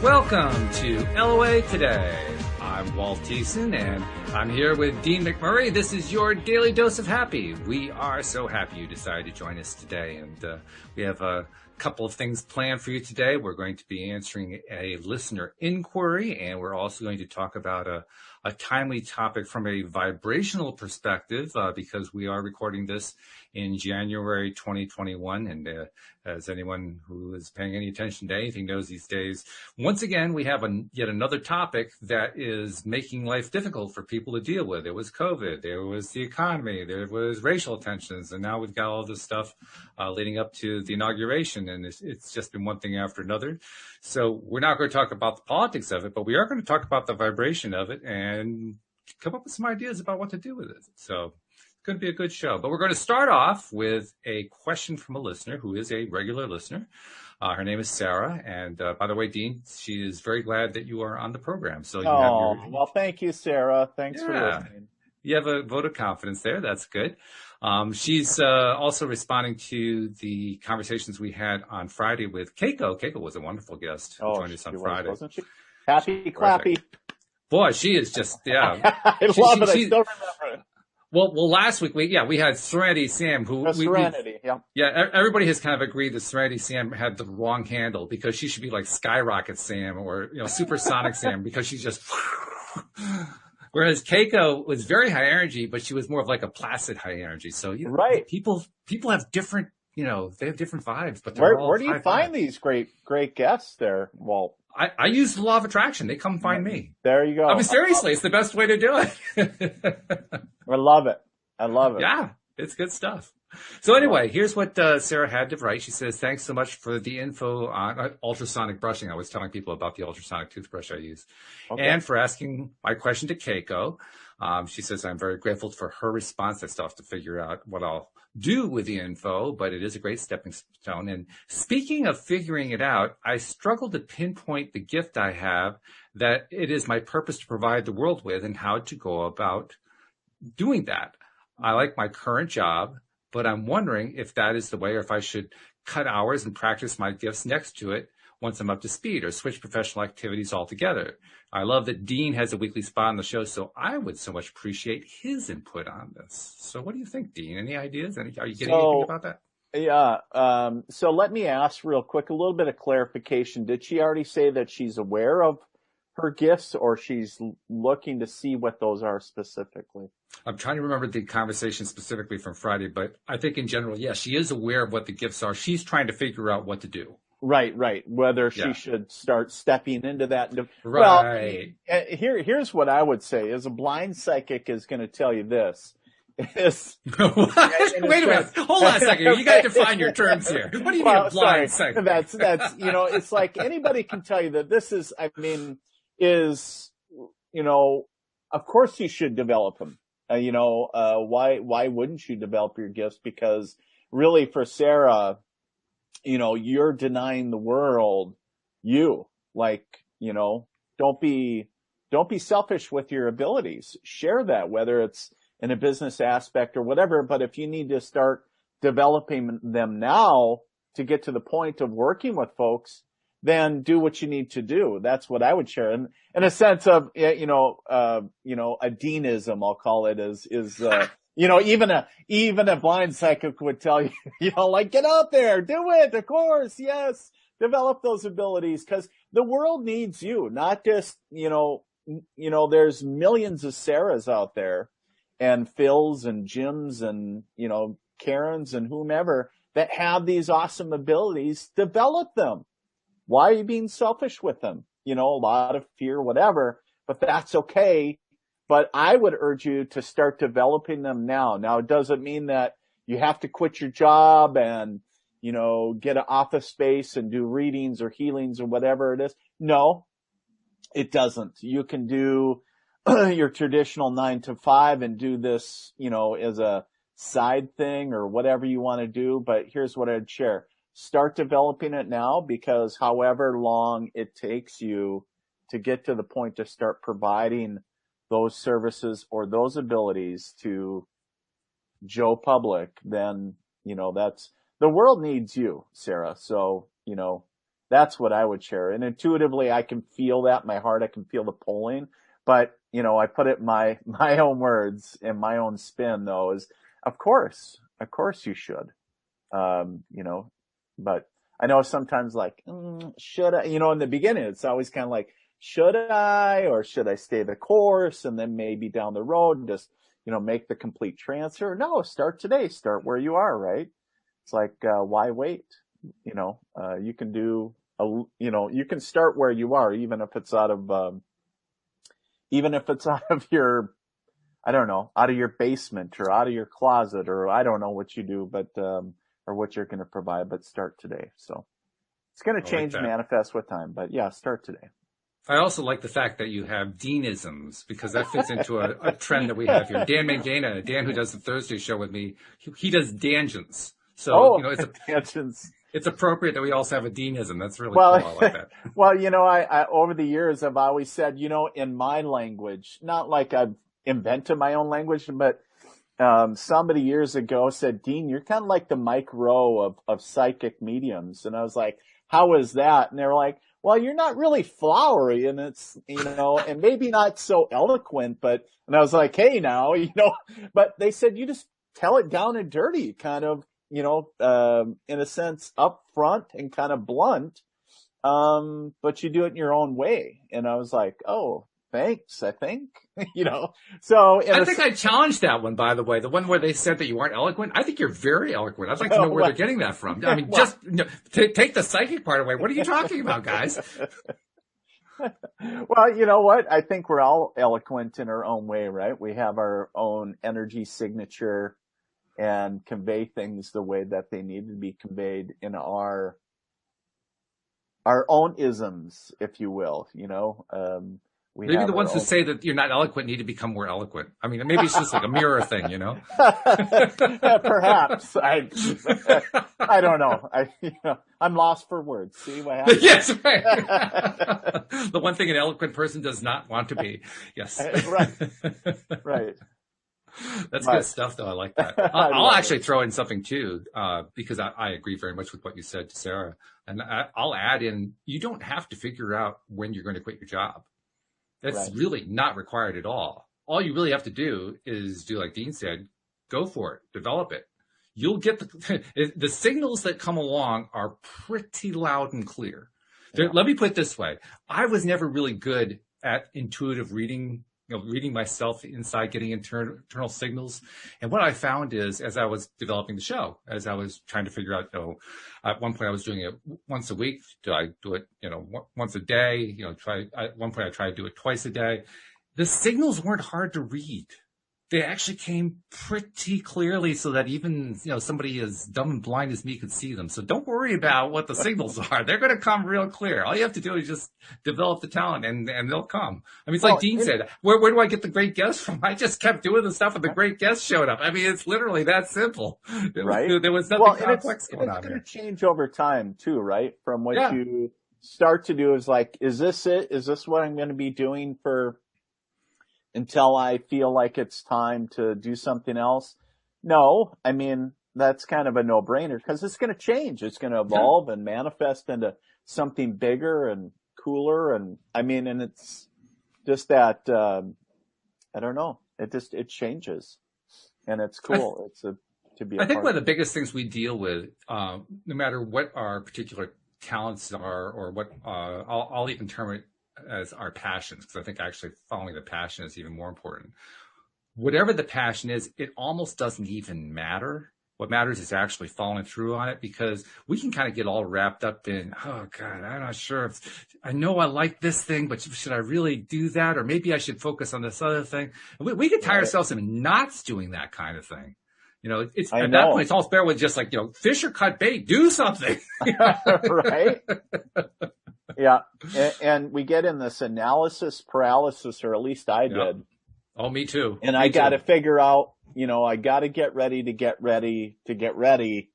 Welcome to LOA Today. I'm Walt Thiessen, and I'm here with Dean McMurray. This is your daily dose of happy. We are so happy you decided to join us today, and we have a couple of things planned for you today. We're going to be answering a listener inquiry, and we're also going to talk about a timely topic from a vibrational perspective, because we are recording this in January 2021. And as anyone who is paying any attention to anything knows these days, once again, we have yet another topic that is making life difficult for people to deal with. There was COVID, there was the economy, there was racial tensions, and now we've got all this stuff leading up to the inauguration, and it's just been one thing after another. So we're not going to talk about the politics of it, but we are going to talk about the vibration of it and come up with some ideas about what to do with it. So it's going to be a good show. But we're going to start off with a question from a listener who is a regular listener. Her name is Sarah. And by the way, Dean, she is very glad that you are on the program. So you have your... Well, thank you, Sarah. Thanks for listening. You have a vote of confidence there. That's good. She's also responding to the conversations we had on Friday with Keiko. Keiko was a wonderful guest who joined us on Friday. Wasn't she? Happy clappy. Boy, she is just, yeah. I love it. I still remember it. Well, last week we had Serenity Sam, who Serenity, yeah. Everybody has kind of agreed that Serenity Sam had the wrong handle because she should be like Skyrocket Sam or Supersonic Sam because she's just. Whereas Keiko was very high energy, but she was more of like a placid high energy. So right, people have different, they have different vibes. But where do you find these great guests there, Walt? I use the law of attraction. They come find me. There you go. I mean, seriously, it's the best way to do it. I love it. Yeah, it's good stuff. So anyway, here's what Sarah had to write. She says, thanks so much for the info on ultrasonic brushing. I was telling people about the ultrasonic toothbrush I use. Okay. And for asking my question to Keiko. She says, I'm very grateful for her response. I still have to figure out what I'll do with the info, but it is a great stepping stone. And speaking of figuring it out, I struggle to pinpoint the gift I have that it is my purpose to provide the world with and how to go about doing that. I like my current job, but I'm wondering if that is the way or if I should cut hours and practice my gifts next to it once I'm up to speed or switch professional activities altogether. I love that Dean has a weekly spot on the show, so I would so much appreciate his input on this. So what do you think, Dean? Any ideas? Are you getting anything about that? Yeah. So let me ask real quick, a little bit of clarification. Did she already say that she's aware of her gifts or she's looking to see what those are specifically? I'm trying to remember the conversation specifically from Friday, but I think in general, yes, she is aware of what the gifts are. She's trying to figure out what to do. Right. Whether she should start stepping into that. Right. Well, here's what I would say is a blind psychic is going to tell you this. Wait a minute. Hold on a second. You got to define your terms here. What do you mean a blind psychic? That's, it's like anybody can tell you that this is, of course you should develop them. Why wouldn't you develop your gifts? Because really for Sarah, you're denying the world don't be selfish with your abilities. Share that, whether it's in a business aspect or whatever. But if you need to start developing them now to get to the point of working with folks, then do what you need to do. That's what I would share. And in a sense of, a Deanism, I'll call it even a blind psychic would tell you, get out there, do it. Of course. Yes. Develop those abilities because the world needs you, not just, there's millions of Sarahs out there and Phils and Jims and, Karens and whomever that have these awesome abilities. Develop them. Why are you being selfish with them? A lot of fear, whatever, but that's okay. But I would urge you to start developing them now. Now, it doesn't mean that you have to quit your job and, get an office space and do readings or healings or whatever it is. No, it doesn't. You can do your traditional 9 to 5 and do this, as a side thing or whatever you want to do. But here's what I'd share. Start developing it now because however long it takes you to get to the point to start providing those services or those abilities to Joe Public, then, that's the world needs you, Sarah. So, That's what I would share. And intuitively, I can feel that in my heart. I can feel the pulling, but I put it in my own words and my own spin though is, of course you should. You know, but I know sometimes like, should I, in the beginning, it's always kind of like, should I, or should I stay the course? And then maybe down the road, just, make the complete transfer. No, start today. Start where you are, right? It's like, why wait? You can you can start where you are, even if it's out of your, I don't know, out of your basement or out of your closet, or I don't know what you do, but, or what you're going to provide, but start today. So it's going to change, manifest with time, but yeah, start today. I also like the fact that you have Deanisms, because that fits into a trend that we have here. Dan Mangana, Dan who does the Thursday show with me, he does Dangens. So, it's appropriate that we also have a Deanism. That's really cool. I like that. Well, I over the years, I've always said, in my language, not like I've invented my own language, but somebody years ago said, Dean, you're kind of like the Mike Rowe of psychic mediums. And I was like, how is that? And they were like, well, you're not really flowery, and it's, and maybe not so eloquent, and I was like, hey now, but they said, you just tell it down and dirty, kind of, in a sense, up front and kind of blunt. But you do it in your own way. And I was like, oh, thanks, I think, so. I think I challenged that one, by the way, the one where they said that you aren't eloquent. I think you're very eloquent. I'd like to know where they're getting that from. I mean, just take the psychic part away. What are you talking about, guys? Well, you know what? I think we're all eloquent in our own way, right? We have our own energy signature and convey things the way that they need to be conveyed in our own isms, if you will, Maybe the ones who say that you're not eloquent need to become more eloquent. I mean, maybe it's just like a mirror thing, Perhaps. I don't know. I'm lost for words. See what happens? Yes, right. The one thing an eloquent person does not want to be. Yes. Right. That's good stuff, though. I like that. I'll actually throw in something, too, because I agree very much with what you said to Sarah. And I'll add in, you don't have to figure out when you're going to quit your job. That's really not required at all. All you really have to do is do like Dean said, go for it, develop it. You'll get the signals that come along are pretty loud and clear. Yeah. Let me put it this way. I was never really good at intuitive reading, reading myself inside, getting internal signals. And what I found is, as I was developing the show, as I was trying to figure out, at one point I was doing it once a week. Do I do it, once a day? At one point I tried to do it twice a day. The signals weren't hard to read. They actually came pretty clearly so that even, somebody as dumb and blind as me could see them. So don't worry about what the signals are. They're going to come real clear. All you have to do is just develop the talent and they'll come. I mean, it's like Dean said, where do I get the great guests from? I just kept doing the stuff and the great guests showed up. I mean, it's literally that simple. Right. There was nothing complex going on there. It's here. going to change over time too, right? From what you start to do is like, is this it? Is this what I'm going to be doing until I feel like it's time to do something else? No, I mean, that's kind of a no-brainer because it's going to change. It's going to evolve and manifest into something bigger and cooler. And I mean, and it's just that, I don't know. It changes and it's cool. I think one of the biggest things we deal with, no matter what our particular talents are or what, I'll even term it as our passions, because I think actually following the passion is even more important. Whatever the passion is, it almost doesn't even matter. What matters is actually following through on it, because we can kind of get all wrapped up in, oh God, I'm not sure I know I like this thing, but should I really do that? Or maybe I should focus on this other thing. We can tie ourselves in knots doing that kind of thing. It's at that point, it's almost better with just like, fish or cut bait, do something. Right. Yeah. And we get in this analysis paralysis, or at least I did. Oh, me too. And I got to figure out, I got to get ready to get ready to get ready.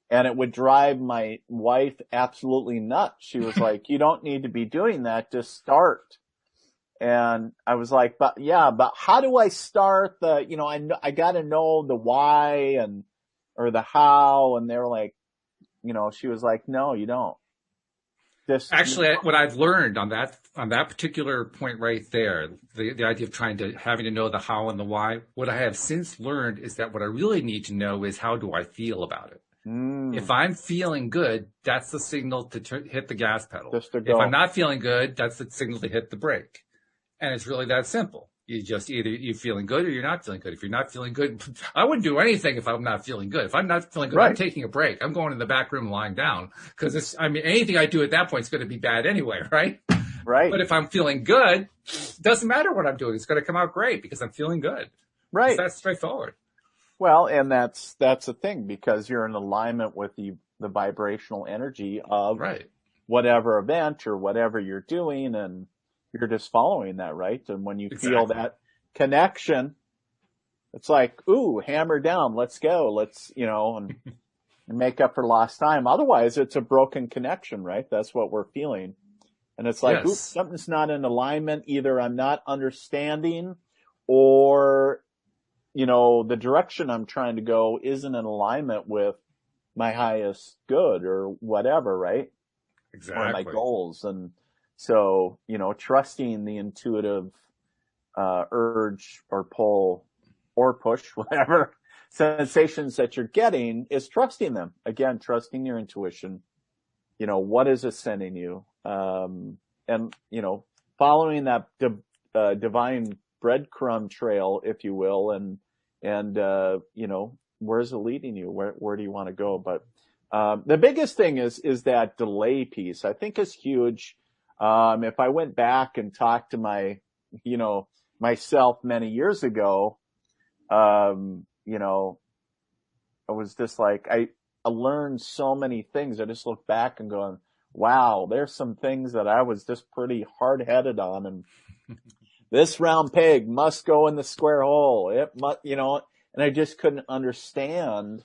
And it would drive my wife absolutely nuts. She was like, you don't need to be doing that. Just start. And I was like, but how do I start I got to know the why or the how. And they were like, she was like, no, you don't. Just, Actually, what I've learned on that particular point right there, the idea of having to know the how and the why, what I have since learned is that what I really need to know is how do I feel about it. If I'm feeling good, that's the signal to hit the gas pedal. just to If go. I'm not feeling good, that's the signal to hit the brake. And it's really that simple. You just either you're feeling good or you're not feeling good. If you're not feeling good, I wouldn't do anything if I'm not feeling good. If I'm not feeling good, Right. I'm taking a break. I'm going in the back room lying down because anything I do at that point is going to be bad anyway, right? Right. But if I'm feeling good, it doesn't matter what I'm doing. It's going to come out great because I'm feeling good. Right. It's that straightforward. Well, and that's the thing, because you're in alignment with the vibrational energy of Right. whatever event or whatever you're doing, and you're just following that, right? And when you feel Exactly. that connection, it's like, ooh, hammer down, let's go, let's, and make up for lost time. Otherwise, it's a broken connection, right? That's what we're feeling. And it's like, Yes. oops, something's not in alignment. Either I'm not understanding, or, the direction I'm trying to go isn't in alignment with my highest good or whatever, right? Exactly. Or my goals. And so, trusting the intuitive urge or pull or push, whatever sensations that you're getting, is trusting them. Again, trusting your intuition. What is it sending you? And, following that divine breadcrumb trail, if you will, and where's it leading you? Where do you want to go? But the biggest thing is that delay piece, I think, is huge. If I went back and talked to myself many years ago, I was just like, I learned so many things. I just look back and going, wow, there's some things that I was just pretty hard-headed on, and this round peg must go in the square hole. It must, and I just couldn't understand.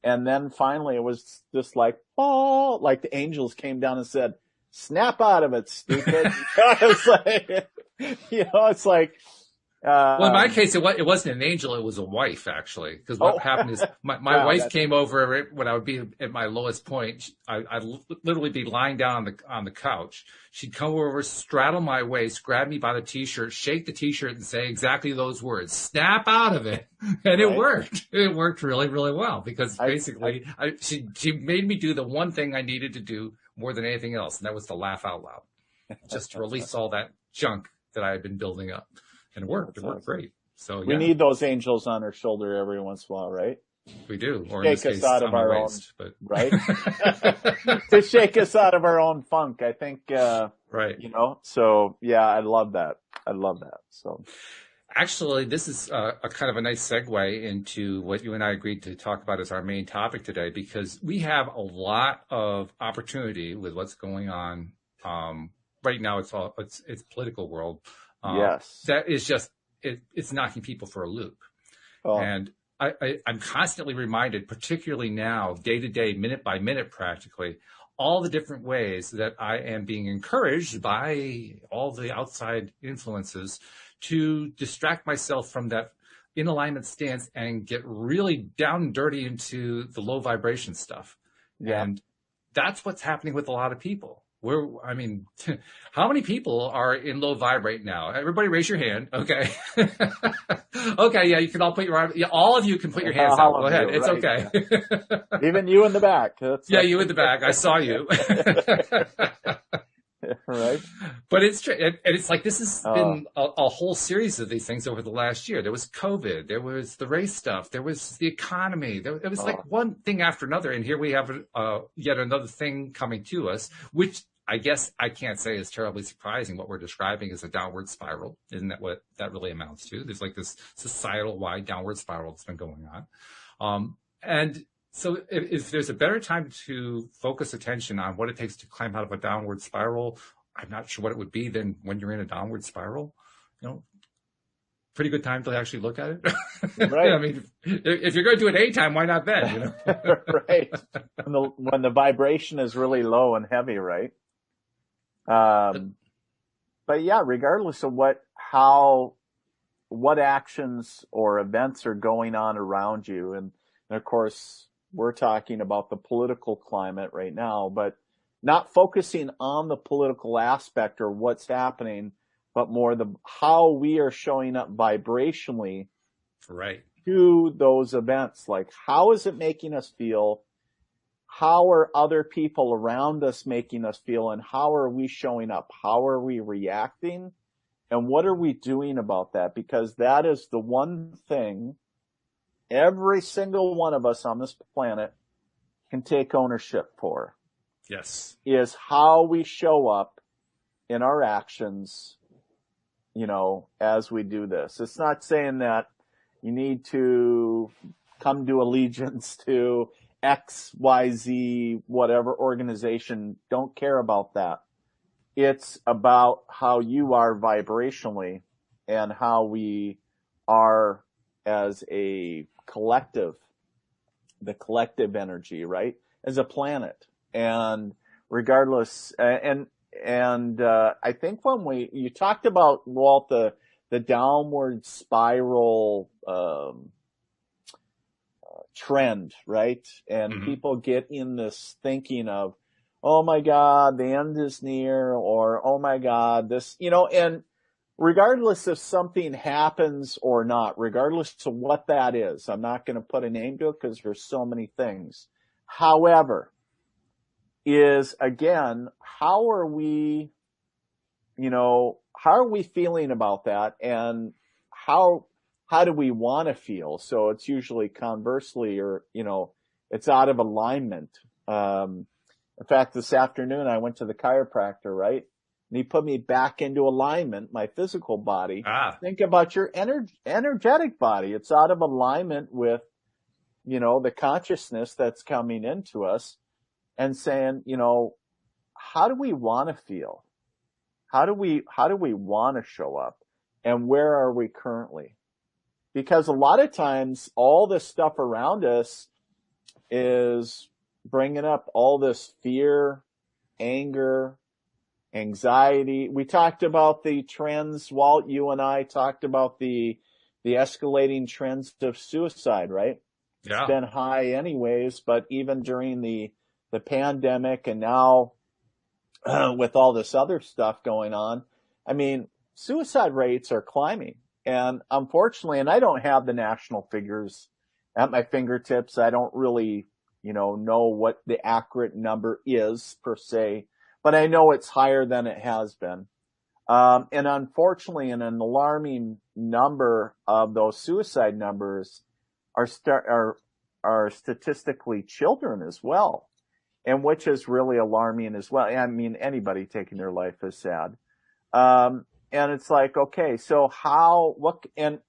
And then finally it was just like, oh, like the angels came down and said, snap out of it, stupid. It's like, it's like, well, in my case, it wasn't an angel; it was a wife, actually. Because what happened is my wow, wife came over when I would be at my lowest point. I'd literally be lying down on the couch. She'd come over, straddle my waist, grab me by the t-shirt, shake the t-shirt, and say exactly those words: "Snap out of it." And it worked. It worked really, really well, because basically she made me do the one thing I needed to do more than anything else, and that was to laugh out loud, just to release all that junk that I had been building up. And it worked. It worked great. So we need those angels on our shoulder every once in a while, right? We do. Or shake in this us case, out of our waist, own, but... right? To shake us out of our own funk, I think. Right. So yeah, I love that. So. Actually, this is a kind of a nice segue into what you and I agreed to talk about as our main topic today, because we have a lot of opportunity with what's going on. Right now, it's political world. Yes. That is just, it's knocking people for a loop. Oh. And I'm constantly reminded, particularly now, day to day, minute by minute, practically, all the different ways that I am being encouraged by all the outside influences to distract myself from that in alignment stance and get really down and dirty into the low vibration stuff. Yeah. And that's what's happening with a lot of people. How many people are in low vibrate now? Everybody raise your hand. Okay. Okay. Yeah. You can all all of you can put your hands out. Go ahead. It's okay. Even you in the back. You in the back. I saw you. Right. But it's like, this has been a whole series of these things over the last year. There was COVID. There was the race stuff. There was the economy. It was like one thing after another. And here we have yet another thing coming to us, which I guess I can't say is terribly surprising. What we're describing is a downward spiral. Isn't that what that really amounts to? There's like this societal wide downward spiral that's been going on. And so if there's a better time to focus attention on what it takes to climb out of a downward spiral, I'm not sure what it would be than when you're in a downward spiral. Pretty good time to actually look at it. Right. If you're going to do it anytime, why not then? Right. When the vibration is really low and heavy, right? But yeah, regardless of what actions or events are going on around you, and of course, we're talking about the political climate right now, but not focusing on the political aspect or what's happening, but more how we are showing up vibrationally Right. to those events. Like, how is it making us feel? How are other people around us making us feel? And how are we showing up? How are we reacting? And what are we doing about that? Because that is the one thing every single one of us on this planet can take ownership for. Yes. Is how we show up in our actions, you know, as we do this. It's not saying that you need to come to allegiance to X, Y, Z, whatever organization. Don't care about that. It's about how you are vibrationally and how we are as a collective, the collective energy, right? As a planet. And regardless, I think when you talked about, Walt, the downward spiral, trend, right? And people get in this thinking of, oh my God, the end is near, or oh my God, this, you know, and regardless if something happens or not, regardless of what that is, I'm not going to put a name to it because there's so many things. However, is again, how are we feeling about that, and how do we want to feel? So it's usually conversely, or, you know, it's out of alignment. In fact, this afternoon I went to the chiropractor, right? And he put me back into alignment, my physical body. Think about your energetic body. It's out of alignment with, you know, the consciousness that's coming into us, and saying, you know, how do we want to feel? How do we want to show up? And where are we currently? Because a lot of times all this stuff around us is bringing up all this fear, anger, anxiety. We talked about the trends, Walt, you and I talked about the escalating trends of suicide, right? Yeah. It's been high anyways, but even during the pandemic, and now with all this other stuff going on, I mean, suicide rates are climbing. And unfortunately, and I don't have the national figures at my fingertips. I don't really, you know what the accurate number is per se, but I know it's higher than it has been. And unfortunately, an alarming number of those suicide numbers are statistically children as well. And which is really alarming as well. I mean, anybody taking their life is sad. And it's like, okay, so and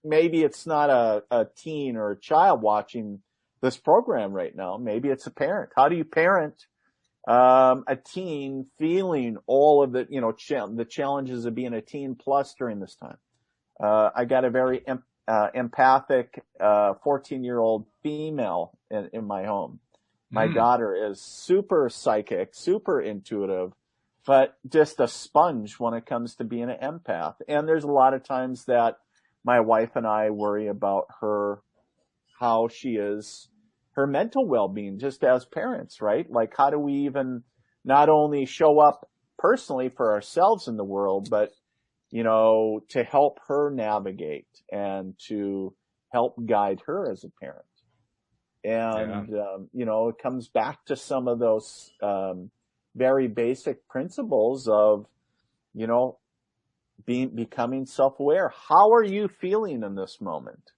maybe it's not a teen or a child watching this program right now. Maybe it's a parent. How do you parent, a teen feeling all of the, you know, the challenges of being a teen plus during this time? I got a very empathic, 14-year-old female in my home. My daughter is super psychic, super intuitive, but just a sponge when it comes to being an empath. And there's a lot of times that my wife and I worry about how she is, her mental well-being, just as parents, right? Like, how do we even not only show up personally for ourselves in the world, but, you know, to help her navigate and to help guide her as a parent. And, you know, it comes back to some of those, very basic principles of, you know, becoming self-aware. How are you feeling in this moment?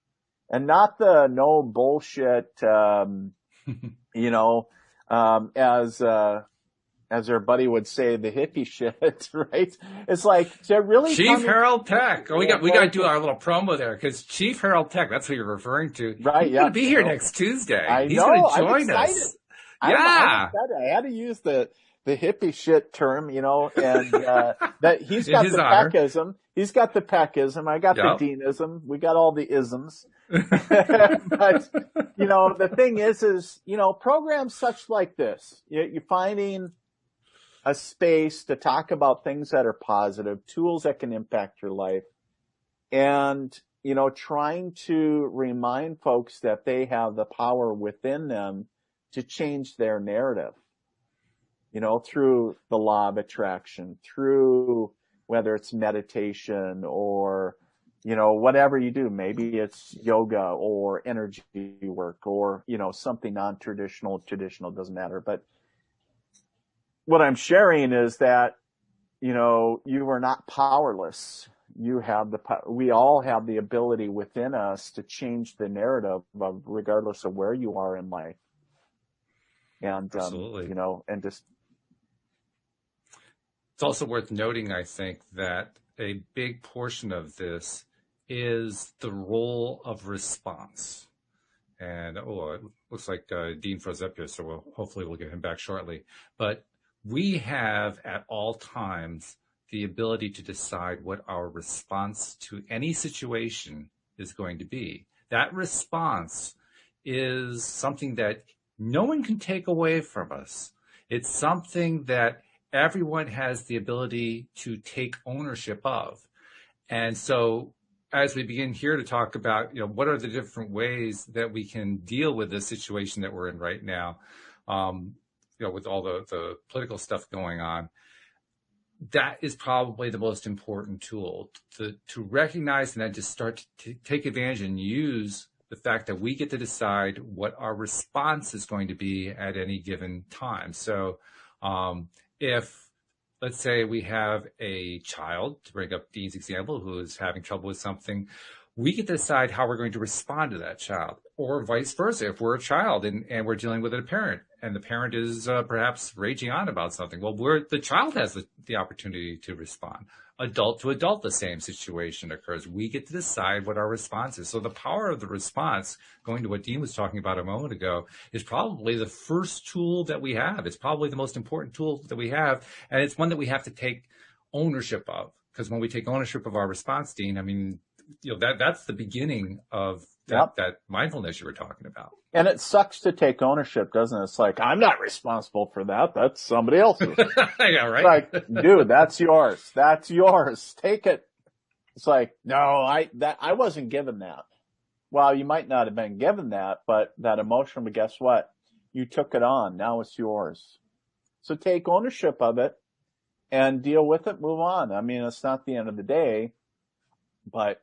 And not the no bullshit, you know, as our buddy would say, the hippie shit, right? It's like, to really Chief Harold Tech. Oh, we got to do our little promo there, because Chief Harold Tech, that's who you're referring to. Right, He's going to be here next Tuesday. He's going to join us. Yeah. I'm excited. I had to use the hippie shit term, you know, and that he's got the peckism. He's got the peckism. I got the deanism. We got all the isms. But, you know, the thing is, you know, programs such like this, you're finding a space to talk about things that are positive, tools that can impact your life, and, you know, trying to remind folks that they have the power within them to change their narrative. through the law of attraction, through whether it's meditation or, whatever you do. Maybe it's yoga or energy work or, something non-traditional, traditional, doesn't matter. But what I'm sharing is that, you are not powerless. We all have the ability within us to change the narrative of regardless of where you are in life. And, Absolutely. And just. It's also worth noting, I think, that a big portion of this is the role of response. And, it looks like Dean froze up here, so hopefully we'll get him back shortly. But we have at all times the ability to decide what our response to any situation is going to be. That response is something that no one can take away from us. It's something that everyone has the ability to take ownership of. And so as we begin here to talk about, what are the different ways that we can deal with this situation that we're in right now, with all the political stuff going on, that is probably the most important tool to recognize and then to start to take advantage and use the fact that we get to decide what our response is going to be at any given time. So if, let's say we have a child, to bring up Dean's example, who is having trouble with something, we get to decide how we're going to respond to that child, or vice versa. If we're a child and we're dealing with a parent and the parent is perhaps raging on about something, well, the child has the opportunity to respond. Adult to adult, the same situation occurs. We get to decide what our response is. So the power of the response, going to what Dean was talking about a moment ago, is probably the first tool that we have. It's probably the most important tool that we have. And it's one that we have to take ownership of. Because when we take ownership of our response, Dean, I mean, that's the beginning of that mindfulness you were talking about. And it sucks to take ownership, doesn't it? It's like, I'm not responsible for that. That's somebody else's. Yeah, right. It's like, dude, that's yours. That's yours. Take it. It's like, no, I wasn't given that. Well, you might not have been given that, but that emotion, but guess what? You took it on. Now it's yours. So take ownership of it and deal with it. Move on. I mean, it's not the end of the day, but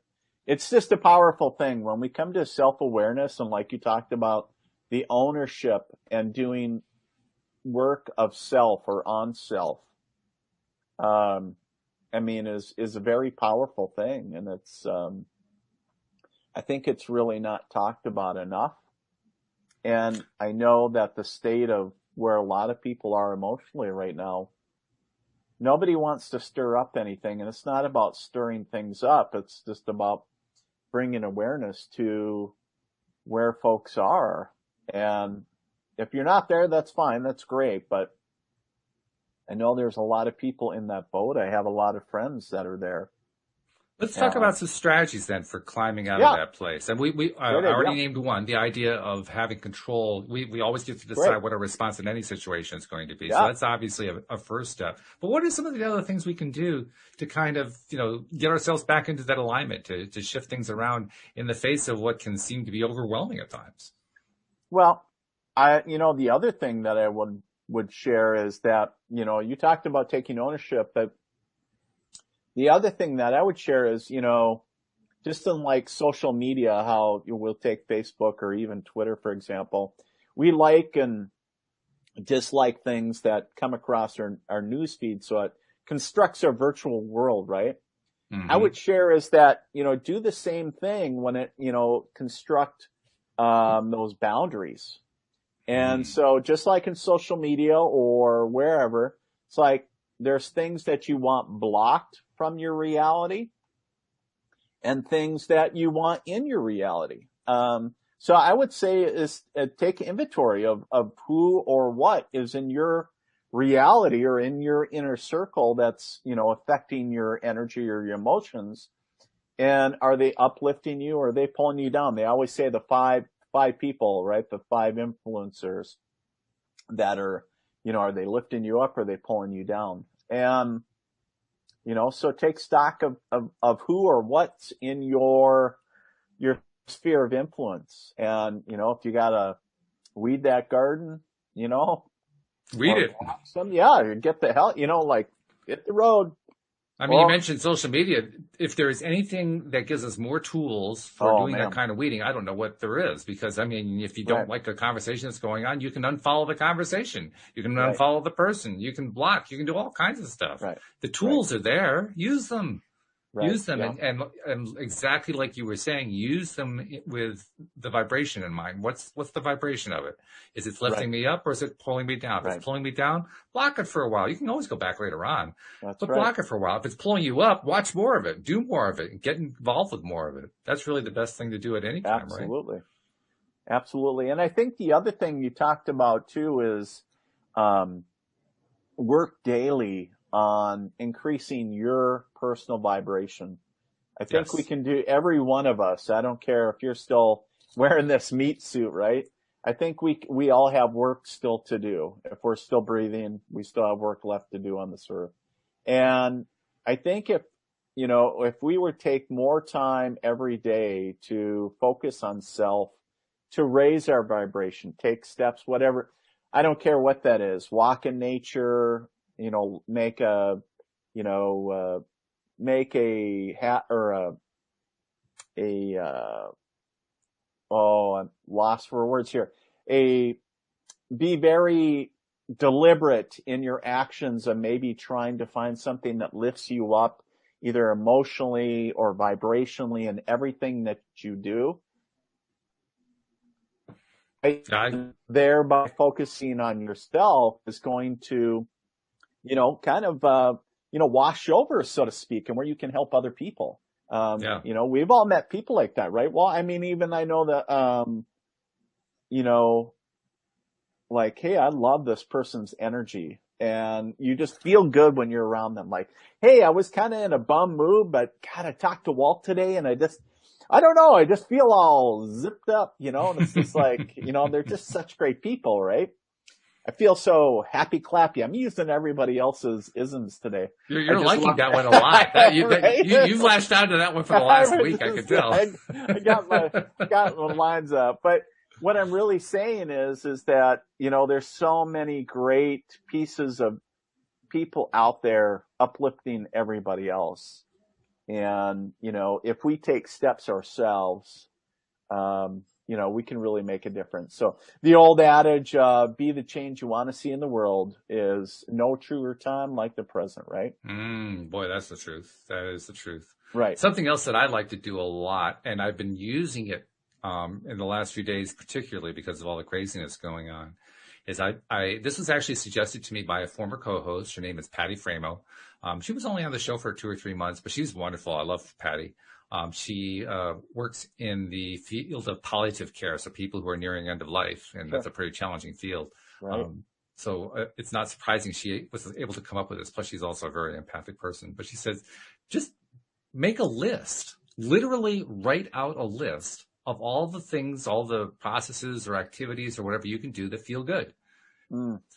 it's just a powerful thing when we come to self-awareness and, like you talked about, the ownership and doing work of self or on self. Is a very powerful thing, and it's I think it's really not talked about enough. And I know that the state of where a lot of people are emotionally right now, nobody wants to stir up anything, and it's not about stirring things up. It's just about bringing awareness to where folks are. And if you're not there, that's fine. That's great. But I know there's a lot of people in that boat. I have a lot of friends that are there. Let's talk about some strategies then for climbing out of that place. And we already named one, the idea of having control. We always get to decide what our response in any situation is going to be. So that's obviously a first step. But what are some of the other things we can do to kind of, get ourselves back into that alignment, to shift things around in the face of what can seem to be overwhelming at times? Well, the other thing that I would share is that, you talked about taking ownership, but the other thing that I would share is, just in like social media, how we'll take Facebook or even Twitter, for example, we like and dislike things that come across our news feed. So it constructs our virtual world, right? Mm-hmm. I would share is that, do the same thing when it, construct, those boundaries. And so just like in social media or wherever, it's like there's things that you want blocked from your reality and things that you want in your reality. So I would say is take inventory of who or what is in your reality or in your inner circle that's, affecting your energy or your emotions. And are they uplifting you or are they pulling you down? They always say the five people, right? The 5 influencers that are, are they lifting you up or are they pulling you down? And, so take stock of who or what's in your sphere of influence. And, if you gotta weed that garden, Read it. Or get the hell, like hit the road. I mean, you mentioned social media. If there is anything that gives us more tools for doing that kind of weeding, I don't know what there is. Because, I mean, if you don't like the conversation that's going on, you can unfollow the conversation. You can unfollow the person. You can block. You can do all kinds of stuff. Right. The tools are there. Use them. Right. Use them. And exactly like you were saying, use them with the vibration in mind. What's the vibration of it? Is it lifting me up or is it pulling me down? If it's pulling me down, block it for a while. You can always go back later on, but block it for a while. If it's pulling you up, watch more of it, do more of it, and get involved with more of it. That's really the best thing to do at any time, Absolutely. Right? Absolutely. And I think the other thing you talked about too is, work daily on increasing your personal vibration. I think we can do, every one of us. I don't care if you're still wearing this meat suit, right? I think we all have work still to do. If we're still breathing, we still have work left to do on this earth. And I think if we would take more time every day to focus on self, to raise our vibration, take steps, whatever, I don't care what that is, walk in nature, make a hat or I'm lost for words here. Be very deliberate in your actions of maybe trying to find something that lifts you up, either emotionally or vibrationally in everything that you do. Thereby focusing on yourself is going to, wash over, so to speak, and where you can help other people. We've all met people like that, right? Well, I mean, even I know that, like, hey, I love this person's energy, and you just feel good when you're around them. Like, hey, I was kind of in a bum mood, but God, I talked to Walt today, and I don't know, I just feel all zipped up, and it's just like, they're just such great people, right? I feel so happy clappy. I'm using everybody else's isms today. You're liking that one a lot. You've lashed out to that one for the last week, I could tell. I got my lines up. But what I'm really saying is that, there's so many great pieces of people out there uplifting everybody else. And, if we take steps ourselves, we can really make a difference. So the old adage, be the change you want to see in the world, is no truer time like the present, right? Boy, that's the truth. That is the truth. Right. Something else that I like to do a lot, and I've been using it in the last few days, particularly because of all the craziness going on, is this was actually suggested to me by a former co-host. Her name is Patty Framo. She was only on the show for 2 or 3 months, but she's wonderful. I love Patty. She works in the field of palliative care, so people who are nearing end of life, and that's a pretty challenging field. Right. So it's not surprising she was able to come up with this. Plus, she's also a very empathic person. But she says, just make a list, literally write out a list of all the things, all the processes or activities or whatever you can do that feel good.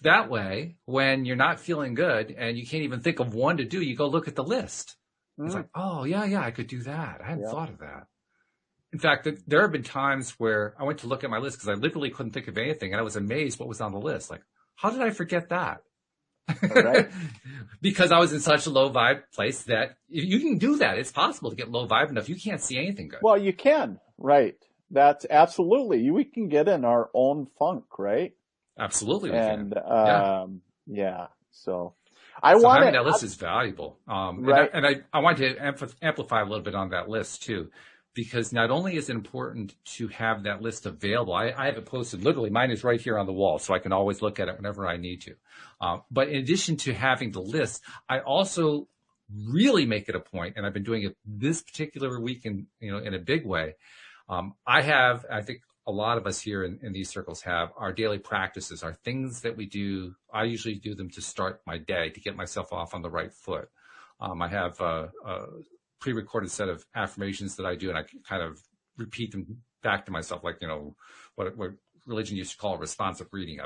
That way, when you're not feeling good and you can't even think of one to do, you go look at the list. It's like, oh, yeah, I could do that. I hadn't thought of that. In fact, there have been times where I went to look at my list because I literally couldn't think of anything, and I was amazed what was on the list. Like, how did I forget that? Right. Because I was in such a low vibe place that you can do that. It's possible to get low vibe enough. You can't see anything good. Well, you can. Right. That's absolutely. We can get in our own funk, right? Absolutely. We can. Yeah. So having that list is valuable. Right. And I want to amplify a little bit on that list too, because not only is it important to have that list available, I have it posted literally. Mine is right here on the wall, so I can always look at it whenever I need to. But in addition to having the list, I also really make it a point, and I've been doing it this particular week in a big way. I think a lot of us here in these circles have our daily practices, our things that we do. I usually do them to start my day, to get myself off on the right foot. I have a pre-recorded set of affirmations that I do, and I kind of repeat them back to myself, like, what religion used to call responsive reading.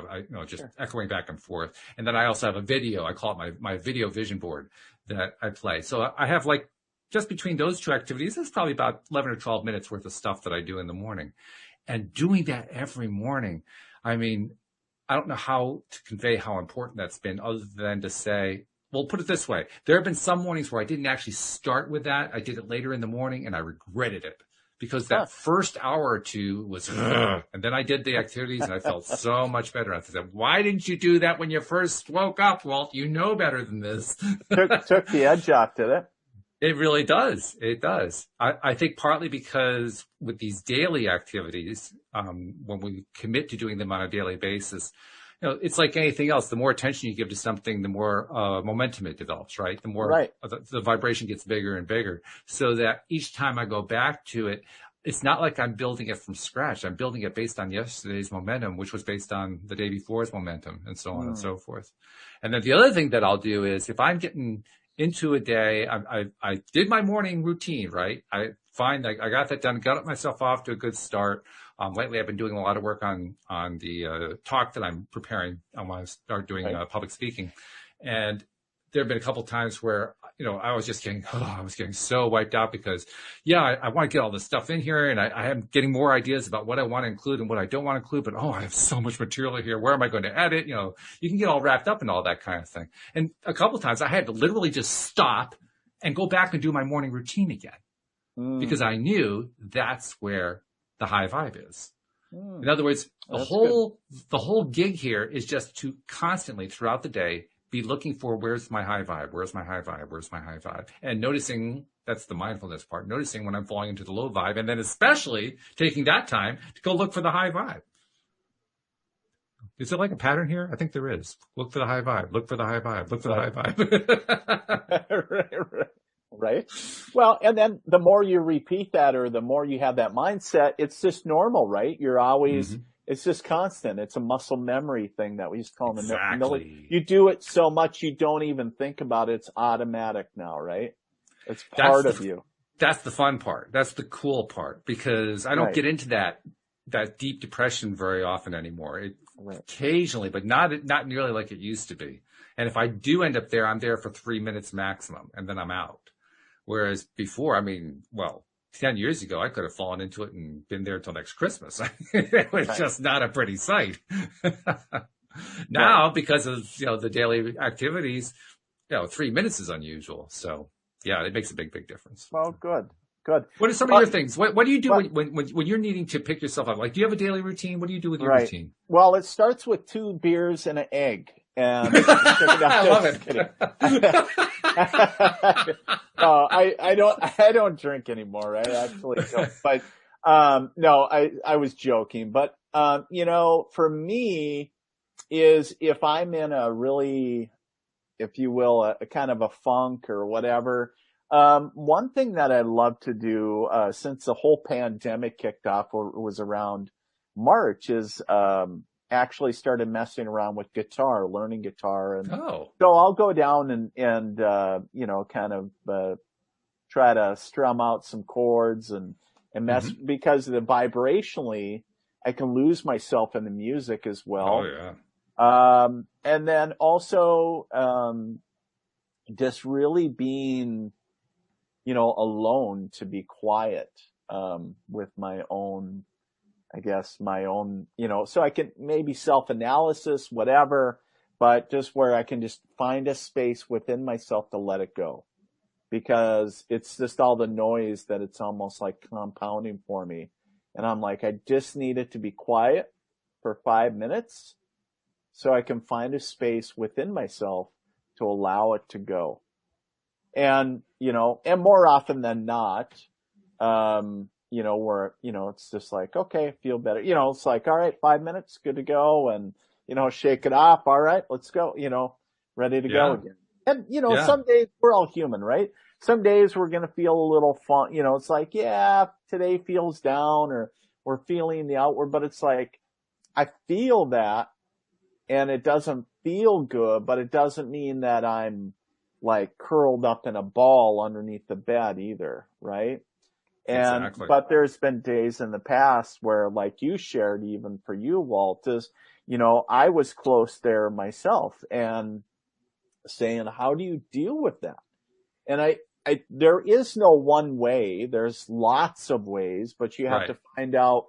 Just echoing back and forth. And then I also have a video. I call it my video vision board that I play. So I have, like, just between those two activities, there's probably about 11 or 12 minutes worth of stuff that I do in the morning. And doing that every morning, I mean, I don't know how to convey how important that's been other than to say, well, put it this way. There have been some mornings where I didn't actually start with that. I did it later in the morning and I regretted it because that first hour or two was, and then I did the activities and I felt so much better. I said, why didn't you do that when you first woke up, Walt? You know better than this. took the edge off, did it? It really does. It does. I think partly because with these daily activities, when we commit to doing them on a daily basis, it's like anything else. The more attention you give to something, the more momentum it develops, right? The more the vibration gets bigger and bigger, so that each time I go back to it, it's not like I'm building it from scratch. I'm building it based on yesterday's momentum, which was based on the day before's momentum, and so on and so forth. And then the other thing that I'll do is if I'm getting into a day, I did my morning routine, right? I got that done, got myself off to a good start. Lately I've been doing a lot of work on the talk that I'm preparing. I want to start doing public speaking. And there have been a couple of times where, I was getting so wiped out because, I want to get all this stuff in here and I am getting more ideas about what I want to include and what I don't want to include, but I have so much material here. Where am I going to edit? You can get all wrapped up in all that kind of thing. And a couple of times I had to literally just stop and go back and do my morning routine again because I knew that's where the high vibe is. In other words, the whole gig here is just to constantly throughout the day be looking for where's my high vibe, where's my high vibe, where's my high vibe, and noticing, that's the mindfulness part, noticing when I'm falling into the low vibe, and then especially taking that time to go look for the high vibe. Is there like a pattern here? I think there is. Look for the high vibe, look for the high vibe, look for the high vibe. Right. Well, and then the more you repeat that or the more you have that mindset, it's just normal, right? You're always, it's just constant. It's a muscle memory thing that we used to call the You do it so much you don't even think about it. It's automatic now, right? It's part of you. That's the fun part. That's the cool part because I don't get into that deep depression very often anymore. Occasionally, but not nearly like it used to be. And if I do end up there, I'm there for 3 minutes maximum and then I'm out. Whereas before, 10 years ago, I could have fallen into it and been there until next Christmas. It was just not a pretty sight. Now, because of, the daily activities, 3 minutes is unusual. So yeah, it makes a big, big difference. Well, good. What are some of your things? What do you do when you're needing to pick yourself up? Like, do you have a daily routine? What do you do with your routine? Well, it starts with 2 beers and an egg. And I love it. I don't drink anymore. I actually don't. But no, I was joking. But for me, is if I'm in a really, if you will, a kind of a funk or whatever. One thing that I love to do since the whole pandemic kicked off, or was around March, is actually started messing around with guitar, learning guitar. And so I'll go down and kind of, try to strum out some chords and mess because vibrationally I can lose myself in the music as well. Oh yeah. And then also, just really being, alone to be quiet, with my own, so I can maybe self-analysis, whatever, but just where I can just find a space within myself to let it go. Because it's just all the noise that it's almost like compounding for me. And I'm like, I just need it to be quiet for 5 minutes so I can find a space within myself to allow it to go. And, and more often than not, where, it's just like, okay, feel better. It's like, all right, 5 minutes, good to go. And, shake it off. All right, let's go, ready to go again. And, some days we're all human, right? Some days we're going to feel a little fun. It's like, today feels down or we're feeling the outward, but it's like, I feel that and it doesn't feel good, but it doesn't mean that I'm like curled up in a ball underneath the bed either. Right. But there's been days in the past where, like you shared, even for you, Walt, is, I was close there myself and saying, how do you deal with that? And there is no one way. There's lots of ways, but you have to find out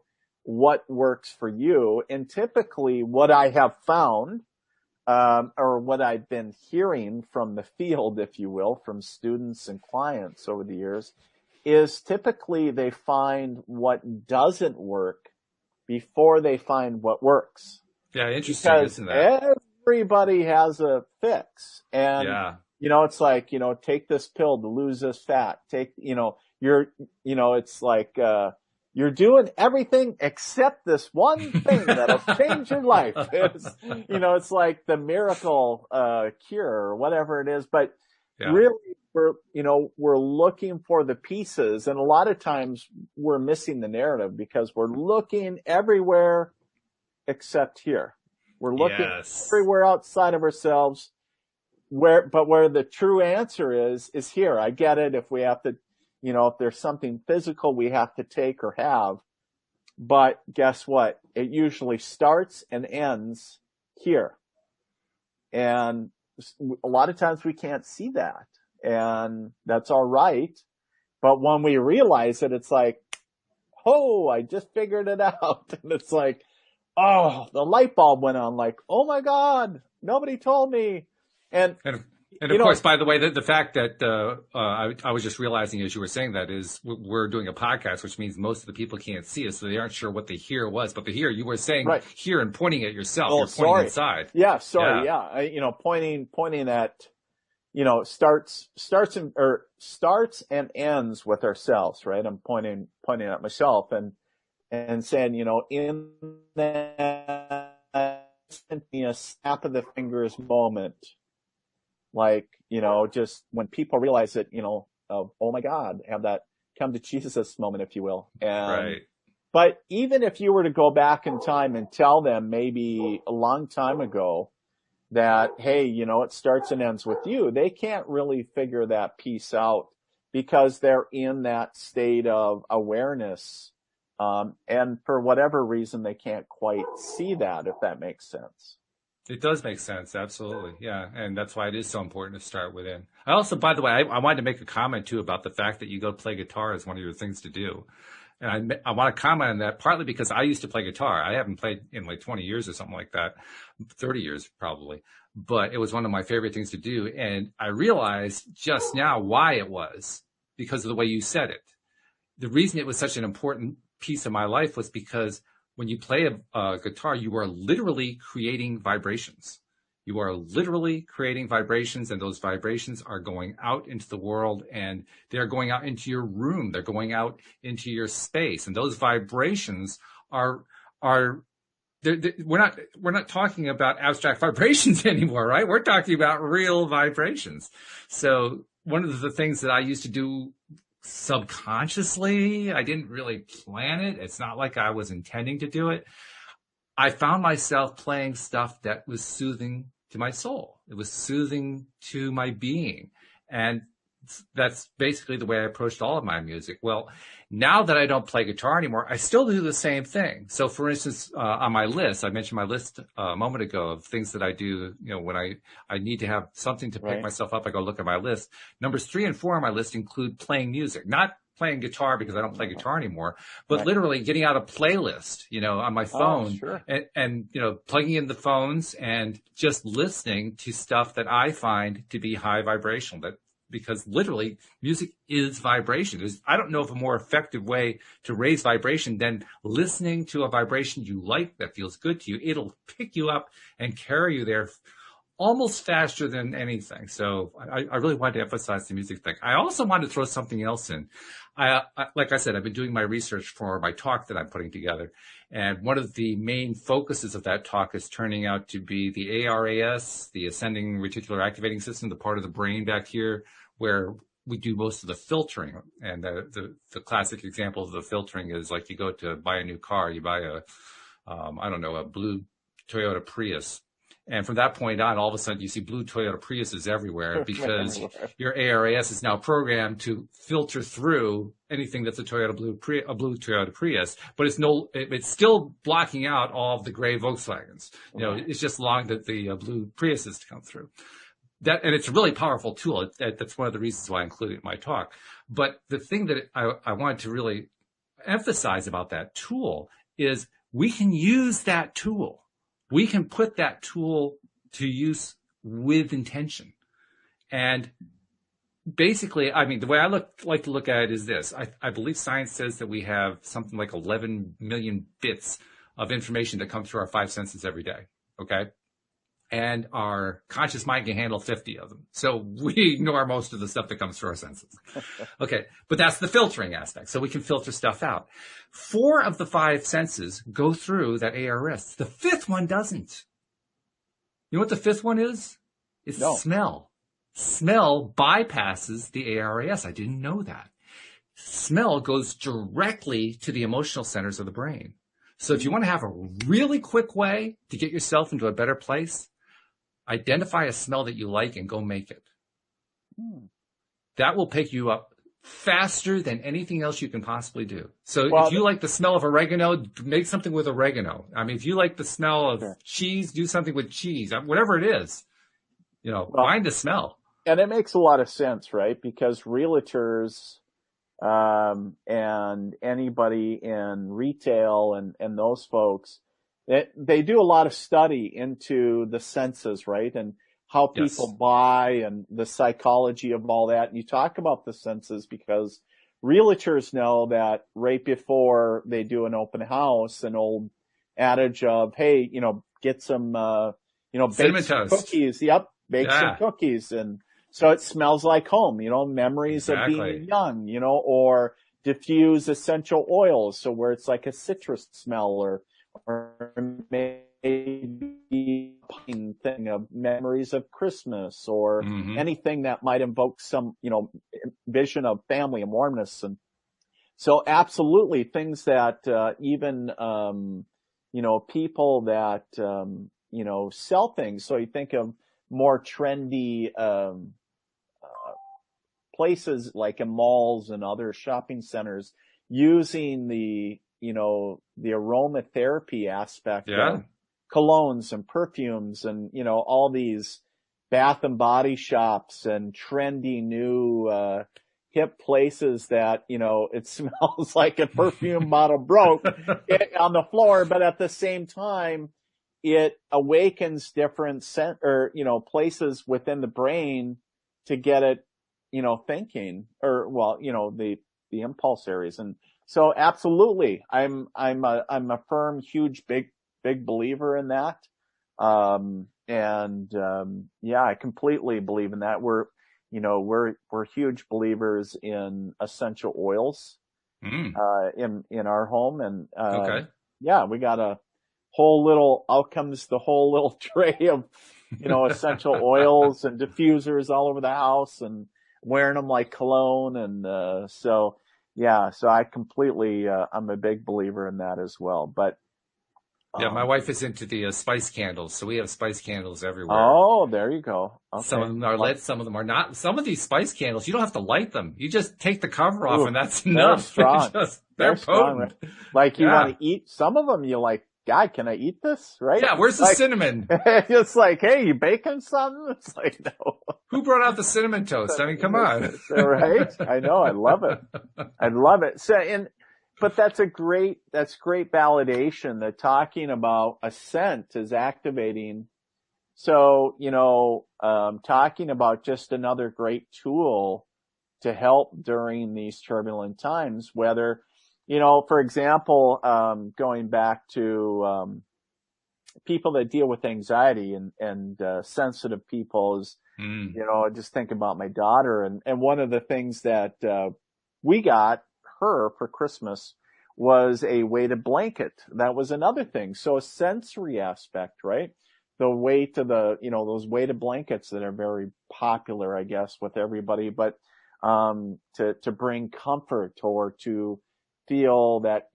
what works for you. And typically what I have found, or what I've been hearing from the field, if you will, from students and clients over the years, is typically they find what doesn't work before they find what works. Yeah, interesting, Because isn't that? everybody has a fix. And, Yeah. it's like, take this pill to lose this fat. It's like, you're doing everything except this one thing that'll change your life. It's like the miracle, cure or whatever it is. But Yeah. really, we're looking for the pieces. And a lot of times we're missing the narrative because we're looking everywhere except here. We're looking everywhere outside of ourselves where the true answer is here. I get it. If we have to, if there's something physical we have to take or have, but guess what? It usually starts and ends here. And a lot of times we can't see that, and that's all right. But when we realize it, it's like, oh, I just figured it out. And it's like, oh, the light bulb went on, like, oh my God, nobody told me. And of course, by the way, the fact that I was just realizing as you were saying that is we're doing a podcast, which means most of the people can't see us, so they aren't sure what the here was. But the here, you were saying here and pointing at yourself, you're pointing inside. Yeah, sorry, yeah. Pointing at, starts and ends with ourselves, right? I'm pointing at myself and saying, in that snap of the fingers moment. Like, just when people realize that, oh my God, have that come to Jesus moment, if you will. But even if you were to go back in time and tell them maybe a long time ago that, hey, it starts and ends with you, they can't really figure that piece out because they're in that state of awareness. And for whatever reason, they can't quite see that, if that makes sense. It does make sense. Absolutely. Yeah. And that's why it is so important to start within. I also, by the way, I wanted to make a comment too about the fact that you go play guitar as one of your things to do. And I want to comment on that partly because I used to play guitar. I haven't played in like 20 years or something like that, 30 years probably, but it was one of my favorite things to do. And I realized just now why it was because of the way you said it. The reason it was such an important piece of my life was because when you play a guitar, you are literally creating vibrations. You are literally creating vibrations, and those vibrations are going out into the world, and they're going out into your room. They're going out into your space, and those vibrations are we're not talking about abstract vibrations anymore, right? We're talking about real vibrations. So one of the things that I used to do subconsciously, I didn't really plan it. It's not like I was intending to do it. I found myself playing stuff that was soothing to my soul. It was soothing to my being. And that's basically the way I approached all of my music. Well, now that I don't play guitar anymore, I still do the same thing. So for instance, on my list, I mentioned my list a moment ago of things that I do, when I need to have something to pick myself up, I go look at my list. Numbers 3 and 4 on my list include playing music, not playing guitar because I don't play guitar anymore, but literally getting out a playlist, on my phone and plugging in the phones and just listening to stuff that I find to be high vibrational, because literally music is vibration. I don't know of a more effective way to raise vibration than listening to a vibration you like that feels good to you. It'll pick you up and carry you there almost faster than anything. So I really wanted to emphasize the music thing. I also wanted to throw something else in. Like I said, I've been doing my research for my talk that I'm putting together. And one of the main focuses of that talk is turning out to be the ARAS, the Ascending Reticular Activating System, the part of the brain back here where we do most of the filtering. And the classic example of the filtering is like you go to buy a new car, you buy a blue Toyota Prius. And from that point on, all of a sudden you see blue Toyota Priuses everywhere because your ARAS is now programmed to filter through anything that's a blue Toyota Prius, but it's still blocking out all of the gray Volkswagens. It's just allowing the blue Priuses to come through. And it's a really powerful tool. That's one of the reasons why I included it in my talk. But the thing that I wanted to really emphasize about that tool is we can use that tool. We can put that tool to use with intention. And basically, I mean, the way I like to look at it is this. I believe science says that we have something like 11 million bits of information that come through our five senses every day. Okay. And our conscious mind can handle 50 of them. So we ignore most of the stuff that comes through our senses. Okay. But that's the filtering aspect. So we can filter stuff out. 4 of the 5 senses go through that ARS. The 5th one doesn't. You know what the 5th one is? It's smell. Smell bypasses the ARAS. I didn't know that. Smell goes directly to the emotional centers of the brain. So if you want to have a really quick way to get yourself into a better place, identify a smell that you like and go make it. That will pick you up faster than anything else you can possibly do. So if you like the smell of oregano, make something with oregano. I mean, if you like the smell of cheese, do something with cheese. Whatever it is, find the smell. And it makes a lot of sense, right? Because realtors and anybody in retail and those folks, they do a lot of study into the senses, right? And how people buy and the psychology of all that. And you talk about the senses because realtors know that right before they do an open house, an old adage of, hey, get some, bake some cookies. Yep. Bake some cookies. And so it smells like home, memories of being young, or diffuse essential oils. So where it's like a citrus smell or maybe thing of memories of Christmas or anything that might invoke some, vision of family and warmness. And so absolutely things that, even, people that, sell things. So you think of more trendy, places like in malls and other shopping centers using the aromatherapy aspect of colognes and perfumes and, all these bath and body shops and trendy new, hip places that, it smells like a perfume bottle broke on the floor, but at the same time, it awakens different places within the brain to get it, thinking or, the impulse areas. And so absolutely, I'm a firm, huge, big believer in that. I completely believe in that. We're huge believers in essential oils, in our home. And, we got a whole little, out comes the whole little tray of, essential oils and diffusers all over the house and wearing them like cologne. And, so I completely, I'm a big believer in that as well. But, my wife is into the spice candles, so we have spice candles everywhere. Oh, there you go. Okay. Some of them are lit, some of them are not. Some of these spice candles, you don't have to light them. You just take the cover off, and that's enough. They're strong. They're potent. Strong, right? Like you want to eat some of them, you're like, God, can I eat this? Right? Yeah, where's the cinnamon? It's like, hey, you baking something? It's like, no. Who brought out the cinnamon toast? I mean, come on. Right? I know. I love it. So, but that's great validation that talking about a scent is activating. So, talking about just another great tool to help during these turbulent times, whether, for example, going back to, people that deal with anxiety and sensitive people is, just think about my daughter and one of the things that, we got her for Christmas was a weighted blanket. That was another thing. So a sensory aspect, right? The weight of those weighted blankets that are very popular, I guess, with everybody, but, to bring comfort or to feel that,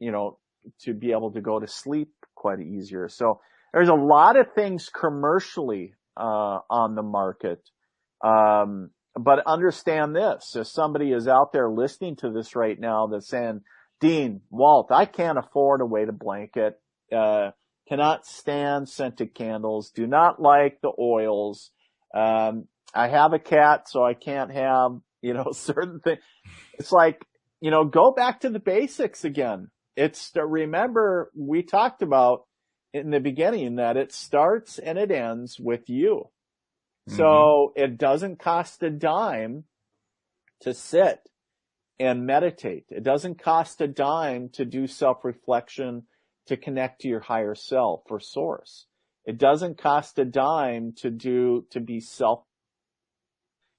to be able to go to sleep quite easier. So there's a lot of things commercially, on the market. But understand this, if somebody is out there listening to this right now that's saying, Dean, Walt, I can't afford a weighted blanket, cannot stand scented candles, do not like the oils. I have a cat, so I can't have, certain things. It's like, go back to the basics again. remember we talked about in the beginning that it starts and it ends with you. So it doesn't cost a dime to sit and meditate. It doesn't cost a dime to do self-reflection, to connect to your higher self or source. It doesn't cost a dime to be self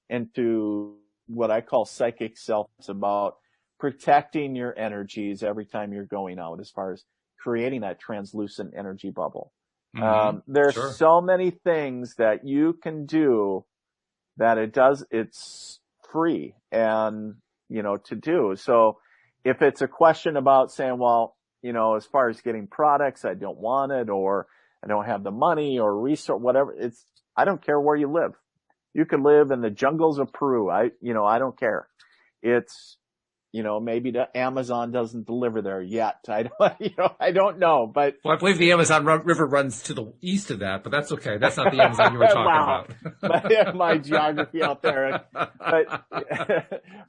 and to what I call psychic self. It's about protecting your energies every time you're going out, as far as creating that translucent energy bubble. There's so many things that you can do that it's free and, to do. So if it's a question about saying, well, as far as getting products, I don't want it, or I don't have the money or resource, whatever, I don't care where you live. You could live in the jungles of Peru. I don't care. It's, maybe the Amazon doesn't deliver there yet. I don't know, but. Well, I believe the Amazon River runs to the east of that, but that's okay. That's not the Amazon you were talking about. my geography out there. But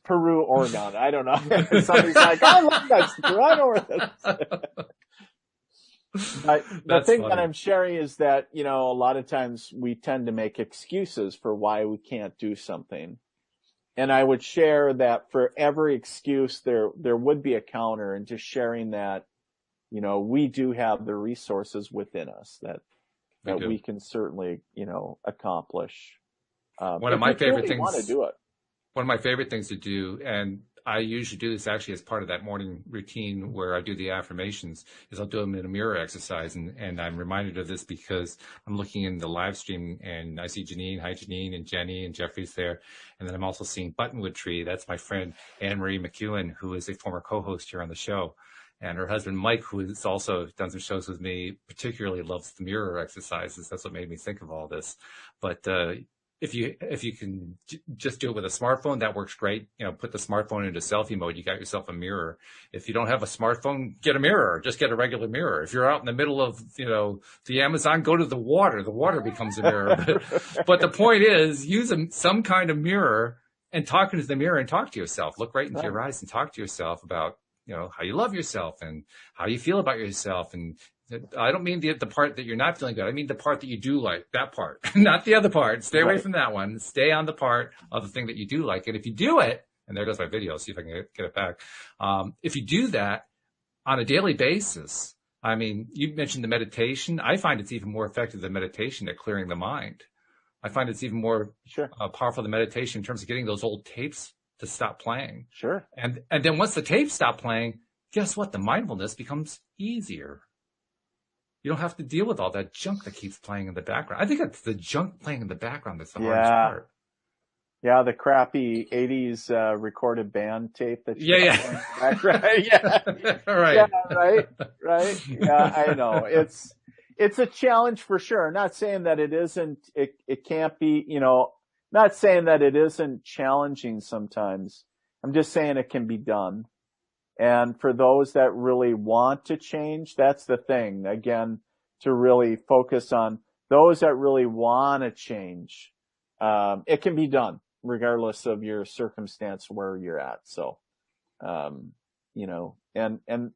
Peru, Oregon, I don't know. Somebody's like, oh, look, that's Peru. I know where that is. But the thing that I'm sharing is that, a lot of times we tend to make excuses for why we can't do something. And I would share that for every excuse, there would be a counter, and just sharing that, we do have the resources within us that we can certainly, accomplish. One of my favorite things. Want to do it. One of my favorite things to do, and I usually do this actually as part of that morning routine where I do the affirmations, is I'll do them in a mirror exercise. And I'm reminded of this because I'm looking in the live stream and I see Janine. Hi, Janine, and Jenny and Jeffrey's there. And then I'm also seeing Buttonwood Tree. That's my friend Anne-Marie McEwen, who is a former co-host here on the show. And her husband, Mike, who has also done some shows with me, particularly loves the mirror exercises. That's what made me think of all this. But, if you can just do it with a smartphone, that works great. Put the smartphone into selfie mode. You got yourself a mirror. If you don't have a smartphone, get a mirror. Just get a regular mirror. If you're out in the middle of, the Amazon, go to the water. The water becomes a mirror. But the point is, use some kind of mirror and talk into the mirror and talk to yourself. Look right into your eyes and talk to yourself about, how you love yourself and how you feel about yourself. And I don't mean the part that you're not feeling good. I mean the part that you do like, that part, not the other part. Stay away from that one. Stay on the part of the thing that you do like. And if you do it, and there goes my video, see if I can get it back. If you do that on a daily basis, I mean, you mentioned the meditation. I find it's even more effective than meditation at clearing the mind. I find it's even more powerful than meditation in terms of getting those old tapes to stop playing. Sure. And then once the tapes stop playing, guess what? The mindfulness becomes easier. You don't have to deal with all that junk that keeps playing in the background. I think it's the junk playing in the background that's the hardest part. Yeah, the crappy 80s recorded band tape that you Right. Yeah, I know. It's a challenge for sure. Not saying that it isn't, it can't be, not saying that it isn't challenging sometimes. I'm just saying it can be done. And for those that really want to change, that's the thing. Again, to really focus on those that really want to change. It can be done regardless of your circumstance where you're at. So, and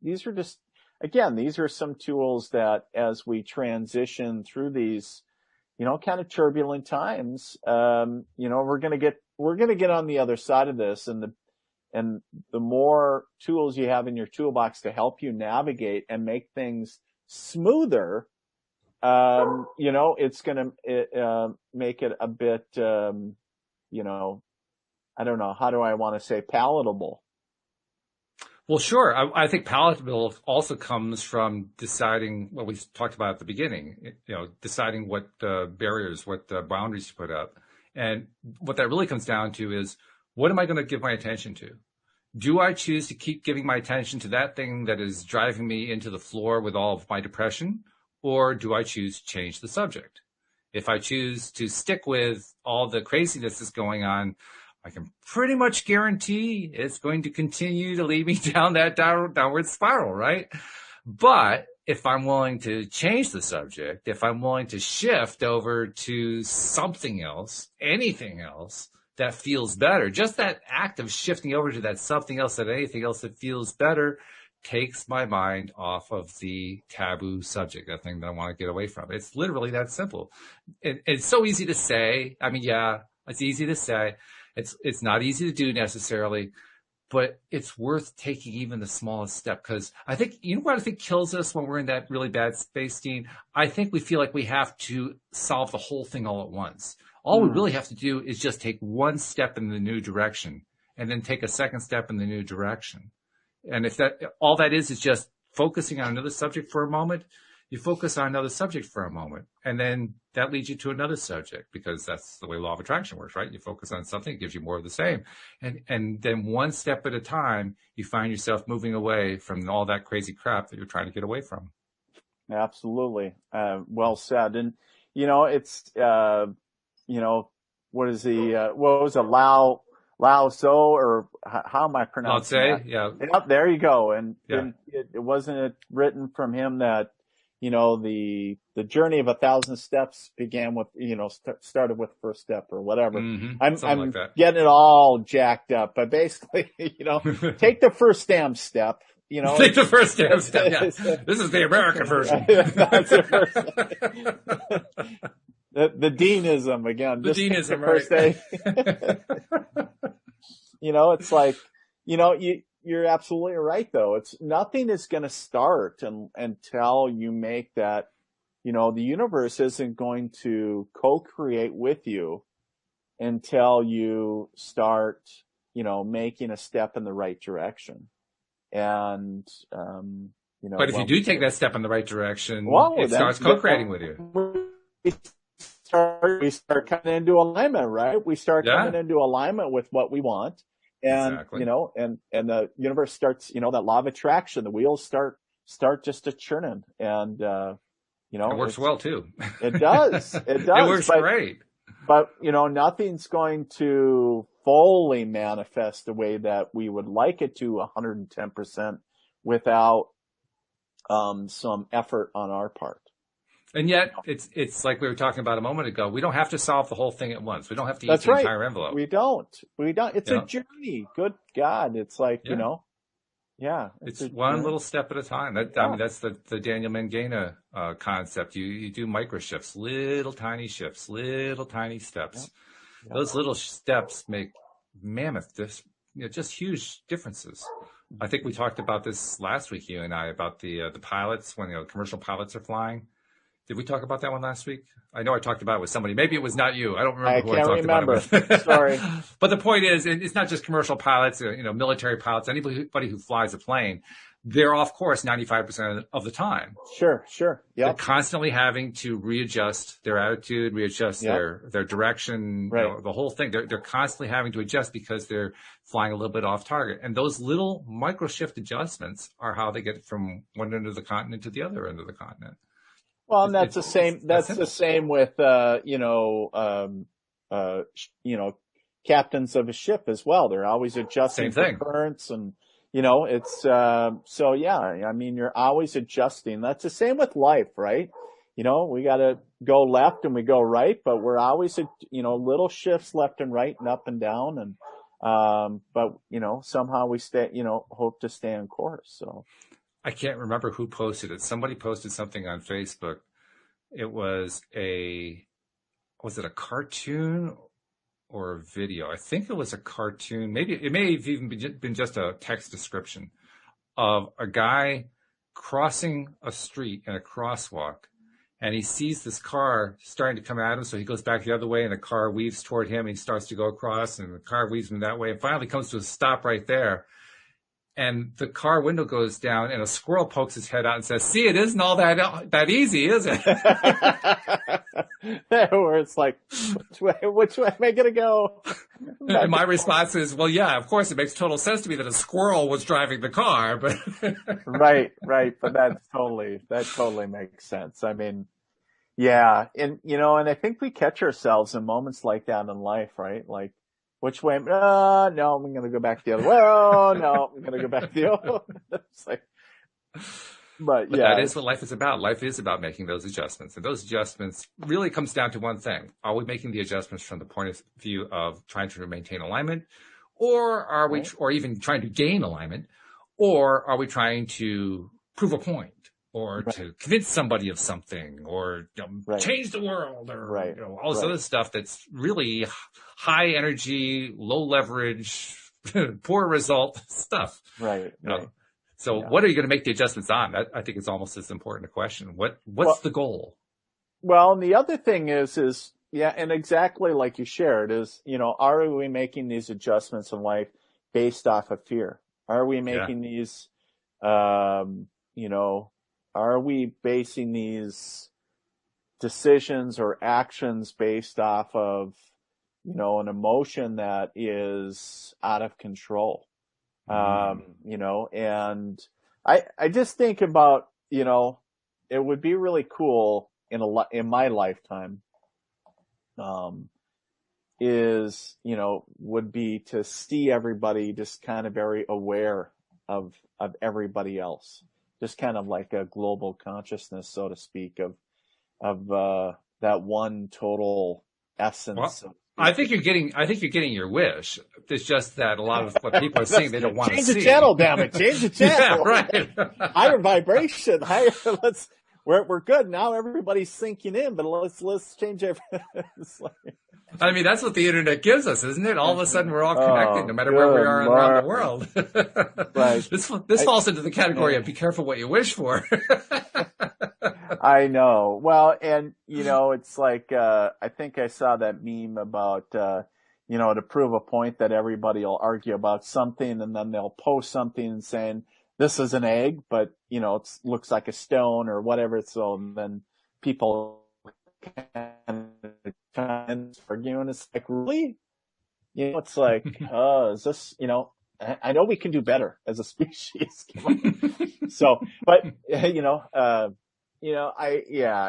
these are just, again, these are some tools that as we transition through these, kind of turbulent times, we're going to get on the other side of this, and the more tools you have in your toolbox to help you navigate and make things smoother, it's going to make it a bit, I don't know, how do I want to say, palatable? Well, sure. I think palatable also comes from deciding what we talked about at the beginning, deciding what barriers, what boundaries to put up. And what that really comes down to is, what am I going to give my attention to? Do I choose to keep giving my attention to that thing that is driving me into the floor with all of my depression? Or do I choose to change the subject? If I choose to stick with all the craziness that's going on, I can pretty much guarantee it's going to continue to lead me down that downward spiral, right? But if I'm willing to change the subject, if I'm willing to shift over to something else, anything else, that feels better. Just that act of shifting over to that something else, that anything else that feels better, takes my mind off of the taboo subject, that thing that I want to get away from. It's literally that simple. It's so easy to say. I mean, yeah, it's easy to say. It's not easy to do necessarily, but it's worth taking even the smallest step. Because I think, you know what I think kills us when we're in that really bad space, Dean? I think we feel like we have to solve the whole thing all at once. All we really have to do is just take one step in the new direction and then take a second step in the new direction. And if all that is just focusing on another subject for a moment, you focus on another subject for a moment, and then that leads you to another subject, because that's the way law of attraction works, right? You focus on something, it gives you more of the same. And then one step at a time, you find yourself moving away from all that crazy crap that you're trying to get away from. Absolutely. Well said. And, it's, what is what was it, Lao Tzu, or how am I pronouncing that? Yeah. Yep, there you go. And it wasn't written from him that, the journey of 1,000 steps began with, started with the first step or whatever. Mm-hmm. I'm like getting it all jacked up, but basically, take the first damn step. Take the first damn step. Yeah. This is the American version. That's the first. The Deanism again. The Deanism, right? It's like, you're absolutely right though. Nothing is going to start until you make that, the universe isn't going to co-create with you until you start, making a step in the right direction. And, but if you do take that step in the right direction, it starts co-creating with you. We start coming into alignment, right? We start coming into alignment with what we want. And, exactly. And the universe starts, that law of attraction, the wheels start just a churning. And, it works well too. It does. It does. It works great. But, nothing's going to fully manifest the way that we would like it to 110% without, some effort on our part. And yet, it's like we were talking about a moment ago. We don't have to solve the whole thing at once. We don't have to eat the entire envelope. We don't. It's a journey. Good God. It's like, It's one little step at a time. I mean, that's the Daniel Mangena concept. You do micro shifts, little tiny shifts, little tiny steps. Yeah. Those little steps make mammoth, just huge differences. I think we talked about this last week, you and I, about the pilots, when commercial pilots are flying. Did we talk about that one last week? I know I talked about it with somebody. Maybe it was not you. I don't remember who I talked about it with. Sorry. But the point is, it's not just commercial pilots, military pilots, anybody who flies a plane. They're off course 95% of the time. Sure. Yeah. They're constantly having to readjust their attitude, readjust their direction, right. The whole thing. They're constantly having to adjust because they're flying a little bit off target. And those little micro shift adjustments are how they get from one end of the continent to the other end of the continent. Well, and that's the same. That's the same with captains of a ship as well. They're always adjusting for currents, and it's so yeah. I mean, you're always adjusting. That's the same with life, right? We got to go left and we go right, but we're always little shifts left and right and up and down, and but somehow we stay hope to stay on course. So. I can't remember who posted it. Somebody posted something on Facebook. It was it a cartoon or a video? I think it was a cartoon. Maybe it may have even been just a text description of a guy crossing a street in a crosswalk, and he sees this car starting to come at him. So he goes back the other way, and the car weaves toward him. And he starts to go across, and the car weaves him that way, and finally comes to a stop right there. And the car window goes down, and a squirrel pokes his head out and says, "See, it isn't all that easy, is it?" Where it's like, which way am I going to go? And my response is, well, yeah, of course, it makes total sense to me that a squirrel was driving the car, but right. But that totally makes sense. I mean, yeah. And, and I think we catch ourselves in moments like that in life, right? Like, which way? No, I'm going to go back the other way. Oh, no, I'm going to go back the other way. It's like, but yeah. That is what life is about. Life is about making those adjustments. And those adjustments really comes down to one thing. Are we making the adjustments from the point of view of trying to maintain alignment? Or are we, or even trying to gain alignment? Or are we trying to prove a point or Right. to convince somebody of something or Right. change the world or Right. all this Right. other stuff that's really high energy, low leverage, poor result stuff. Right. You know? Right. So Yeah. what are you going to make the adjustments on? I think it's almost as important a question. What's the goal? Well, and the other thing is, yeah, and exactly like you shared is, are we making these adjustments in life based off of fear? Are we making these, are we basing these decisions or actions based off of, an emotion that is out of control? And I just think about, it would be really cool in my lifetime, would be to see everybody just kind of very aware of everybody else, just kind of like a global consciousness, so to speak, of that one total essence. Well, I think you're getting your wish. It's just that a lot of what people are seeing, they don't want to see. Change the channel, damn it. Change the channel. Yeah, right. Higher vibration, higher, we're good. Now everybody's sinking in, but let's change everything. I mean, that's what the internet gives us, isn't it? All of a sudden we're all connected, no matter where we are around the world. Right. This falls into the category of be careful what you wish for. I know. Well, and it's like, I think I saw that meme about, to prove a point that everybody will argue about something, and then they'll post something saying, this is an egg, but it looks like a stone or whatever. So then people can argue, and it's like, really? It's like, is this, I know we can do better as a species. So, but, I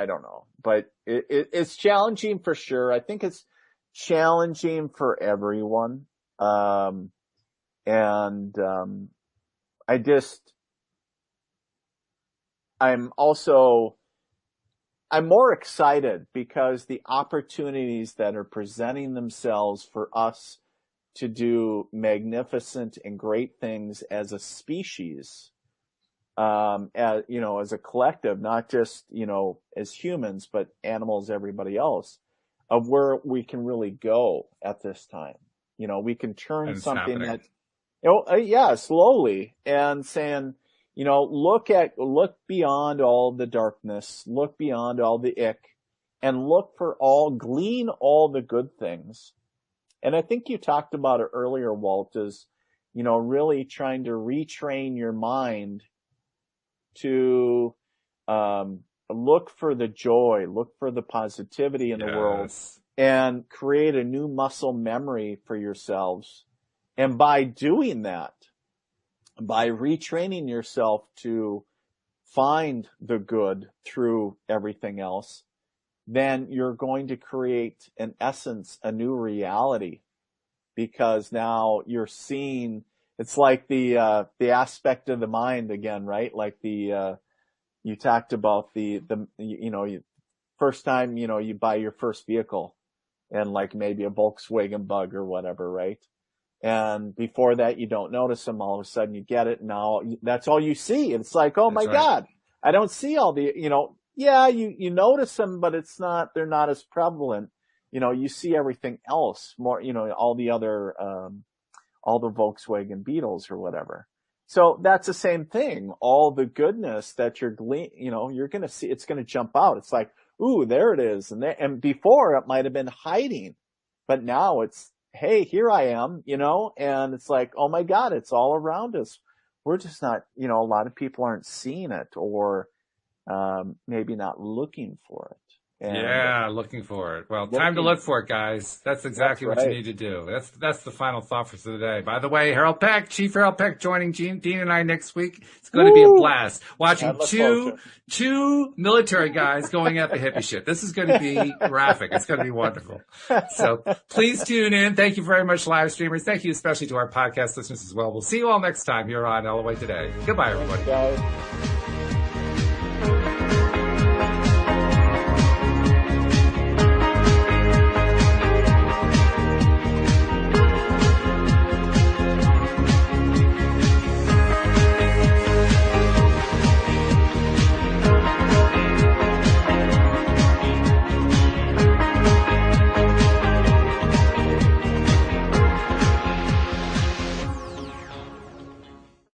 don't know, but it's challenging for sure. I think it's challenging for everyone. I'm more excited because the opportunities that are presenting themselves for us to do magnificent and great things as a species, as a collective, not just, as humans, but animals, everybody else, of where we can really go at this time. We can turn something that, slowly, and saying, look beyond all the darkness, look beyond all the ick, and glean all the good things. And I think you talked about it earlier, Walt, is, really trying to retrain your mind to, look for the joy, look for the positivity in the world, and create a new muscle memory for yourselves. And by doing that, by retraining yourself to find the good through everything else, then you're going to create, in essence, a new reality, because now you're seeing, it's like the aspect of the mind again, right? Like you talked about first time, you buy your first vehicle, and like maybe a Volkswagen Bug or whatever, right? And before that, you don't notice them. All of a sudden you get it. And now that's all you see. It's like, oh my God, I don't see all the, you notice them, but they're not as prevalent. You see everything else more, all the other, all the Volkswagen Beetles or whatever. So that's the same thing. All the goodness that you're you're going to see, it's going to jump out. It's like, ooh, there it is. And before it might have been hiding, but now it's, hey, here I am, and it's like, oh my God, it's all around us. We're just not, a lot of people aren't seeing it, or maybe not looking for it. Looking for it. Well, time to look for it, guys. That's exactly what you need to do. That's the final thought for today. By the way, Chief Harold Peck joining Dean and I next week. It's going to be a blast watching two military guys going at the hippie shit. This is going to be graphic. It's going to be wonderful. So please tune in. Thank you very much, live streamers. Thank you especially to our podcast listeners as well. We'll see you all next time here on LOA Today. Goodbye, everybody. Bye.